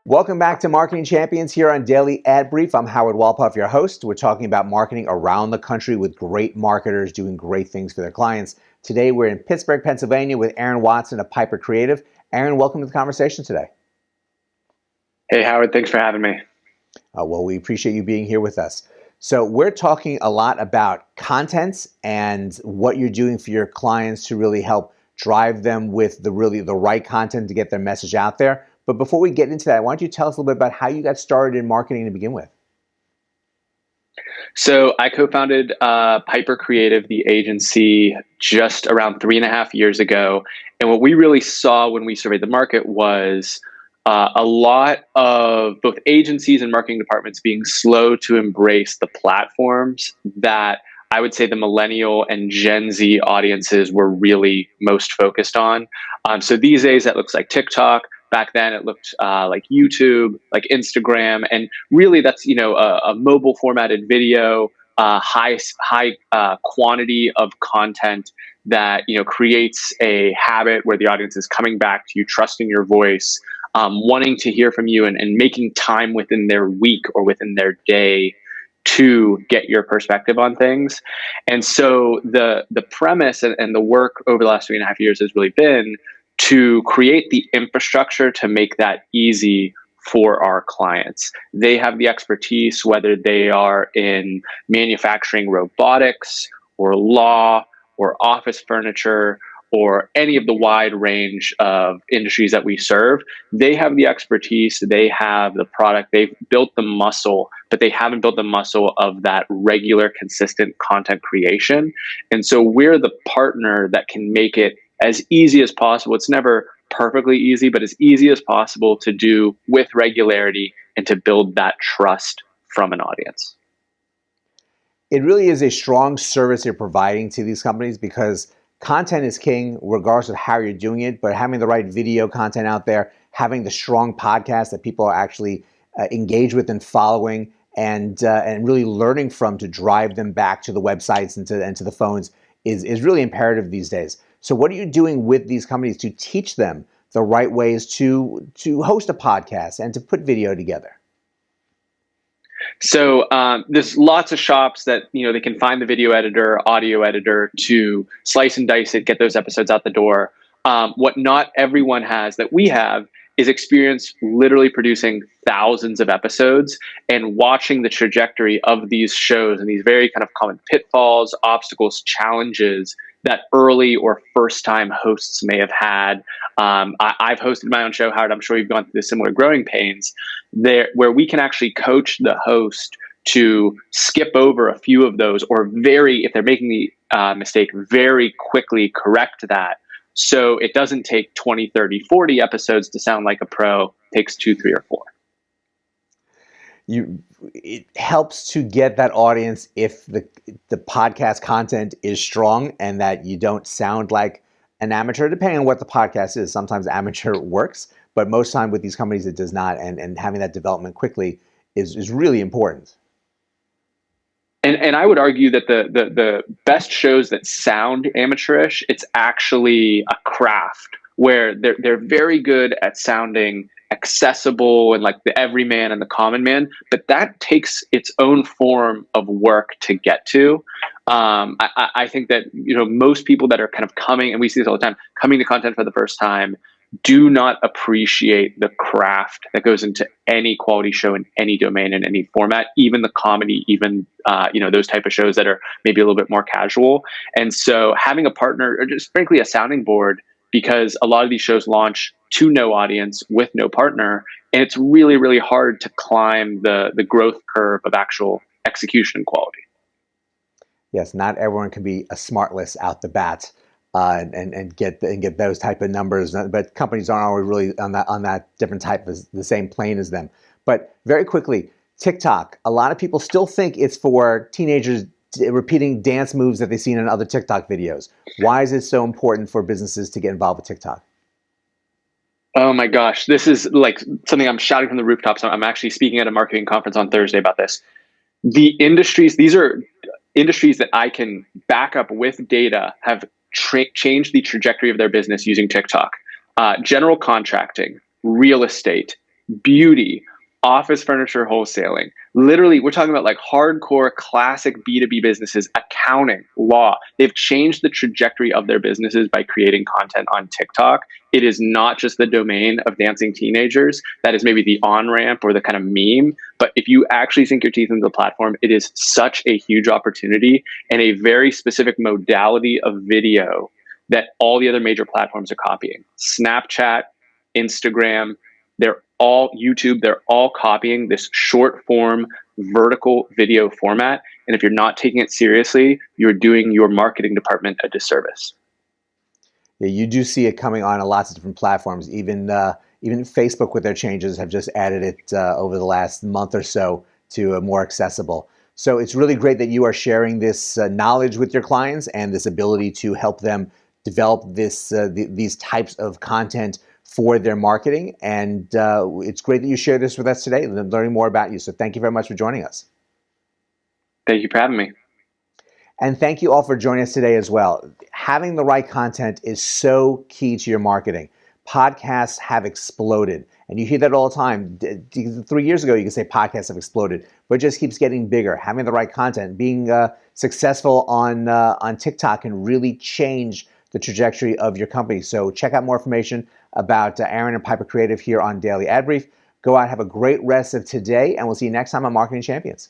Welcome back to Marketing Champions here on Daily Ad Brief. I'm Howard Walpoff, your host. We're talking about marketing around the country with great marketers doing great things for their clients. Today, we're in Pittsburgh, Pennsylvania with Aaron Watson of Piper Creative. Aaron, welcome to the conversation today. Hey, Howard. Thanks for having me. Well, we appreciate you being here with us. So we're talking a lot about content and what you're doing for your clients to really help drive them with the right content to get their message out there. But before we get into that, why don't you tell us a little bit about how you got started in marketing to begin with? So I co-founded Piper Creative, the agency, just around 3.5 years ago. And what we really saw when we surveyed the market was a lot of both agencies and marketing departments being slow to embrace the platforms that I would say the millennial and Gen Z audiences were really most focused on. So these days that looks like TikTok. Back then it looked like YouTube, like Instagram, and really that's a mobile formatted video, high quantity of content that creates a habit where the audience is coming back to you, trusting your voice, wanting to hear from you, and making time within their week or within their day to get your perspective on things. And so the premise and the work over the last 3.5 years has really been to create the infrastructure to make that easy for our clients. They have the expertise, whether they are in manufacturing robotics or law or office furniture or any of the wide range of industries that we serve. They have the expertise, they have the product, they've built the muscle, but they haven't built the muscle of that regular, consistent content creation. And so we're the partner that can make it as easy as possible. It's never perfectly easy, but as easy as possible to do with regularity and to build that trust from an audience. It really is a strong service you're providing to these companies because content is king regardless of how you're doing it, but having the right video content out there, having the strong podcast that people are actually engaged with and following and really learning from to drive them back to the websites and to the phones is really imperative these days. So what are you doing with these companies to teach them the right ways to host a podcast and to put video together? So there's lots of shops that they can find the video editor, audio editor to slice and dice it, get those episodes out the door. What not everyone has that we have is experience literally producing thousands of episodes and watching the trajectory of these shows and these very kind of common pitfalls, obstacles, challenges that early or first time hosts may have had. I've hosted my own show, Howard. I'm sure you've gone through the similar growing pains there, where we can actually coach the host to skip over a few of those, or if they're making the mistake, very quickly correct that. So it doesn't take 20, 30, 40 episodes to sound like a pro. It takes 2, 3, or 4. It helps to get that audience if the podcast content is strong and that you don't sound like an amateur, depending on what the podcast is. Sometimes amateur works, but most time with these companies it does not, and having that development quickly is really important. And I would argue that the best shows that sound amateurish, it's actually a craft where they're very good at sounding accessible and like the everyman and the common man, but that takes its own form of work to get to. I think that most people that are kind of coming, and we see this all the time, coming to content for the first time, do not appreciate the craft that goes into any quality show in any domain, in any format, even the comedy, even those type of shows that are maybe a little bit more casual. And so having a partner, or just frankly a sounding board, because a lot of these shows launch to no audience with no partner, and it's really, really hard to climb the growth curve of actual execution and quality. Yes, not everyone can be a smartless out the bat. And get those type of numbers, but companies aren't always really on that different type of the same plane as them. But very quickly, TikTok. A lot of people still think it's for teenagers repeating dance moves that they've seen in other TikTok videos. Why is it so important for businesses to get involved with TikTok? Oh my gosh, this is like something I'm shouting from the rooftops. I'm actually speaking at a marketing conference on Thursday about this. These are industries that I can back up with data have change the trajectory of their business using TikTok. General contracting, real estate, beauty, office furniture wholesaling. Literally, we're talking about like hardcore classic B2B businesses, accounting, law. They've changed the trajectory of their businesses by creating content on TikTok. It is not just the domain of dancing teenagers. That is maybe the on ramp or the kind of meme. But if you actually sink your teeth into the platform, it is such a huge opportunity and a very specific modality of video that all the other major platforms are copying. Snapchat, Instagram, they're all YouTube, they're all copying this short form vertical video format. And if you're not taking it seriously, you're doing your marketing department a disservice. Yeah, you do see it coming on lots of different platforms. Even Facebook with their changes have just added it over the last month or so to more accessible. So it's really great that you are sharing this knowledge with your clients and this ability to help them develop these types of content for their marketing. And it's great that you shared this with us today, learning more about you. So thank you very much for joining us. Thank you for having me. And thank you all for joining us today as well. Having the right content is so key to your marketing. Podcasts have exploded, and you hear that all the time. 3 years ago, you could say podcasts have exploded, but it just keeps getting bigger. Having the right content, being successful on TikTok can really change the trajectory of your company. So check out more information about Aaron and Piper Creative here on Daily Ad Brief. Go out, have a great rest of today, and we'll see you next time on Marketing Champions.